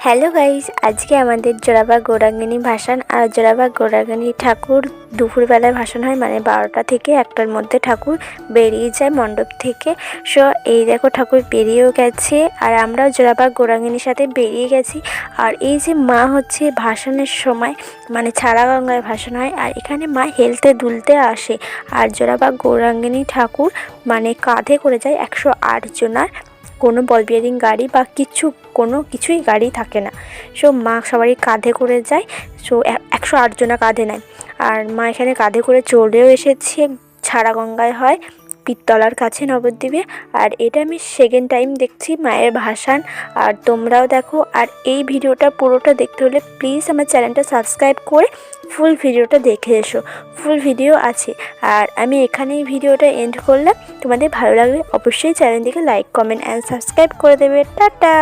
Hello guys, আজকে আমাদের জোড়াবাগ গৌরাঙ্গিনী ভাসান। আর জোড়াবাগ গৌরাঙ্গিনী ঠাকুর দুপুরবেলায় ভাসান হয়, মানে 12টা থেকে 1টার মধ্যে ঠাকুর বেরিয়ে যায় মণ্ডপ থেকে। সো এই দেখো ঠাকুর বেরিয়েও গেছে, আর আমরাও জোড়াবাগ গৌরাঙ্গিনীর সাথে বেরিয়ে গেছি। আর এই যে মা হচ্ছে ভাসানের সময় মানে ছাড়া গঙ্গায় ভাসান হয়, আর এখানে মা হেলতে দুলতে আসে। আর জোড়াবাগ গৌরাঙ্গিনী ঠাকুর মানে কাঁধে করে যায় 108 জনার, কোনো বল বিয়ারিং গাড়ি বা কিছুই গাড়ি থাকে না। সো মা সবারই কাঁধে করে যায়। সো 108 জনা কাঁধে নেয়। আর মা এখানে কাঁধে করে চলেও এসেছে। ছাড়া গঙ্গায় হয় পীরতলার কাছে নবদ্বীপে। আর এটা আমি সেকেন্ড টাইম দেখছি মায়ের ভাসান, আর তোমরাও দেখো। আর এই ভিডিওটা পুরোটা দেখতে হলে প্লিজ আমার চ্যানেলটা সাবস্ক্রাইব করে ফুল ভিডিওটা দেখে এসো, ফুল ভিডিও আছে। আর আমি এখানেই ভিডিওটা এন্ড করলাম। তোমাদের ভালো লাগলে অবশ্যই চ্যানেলটিকে লাইক, কমেন্ট অ্যান্ড সাবস্ক্রাইব করে দেবে। টাটা।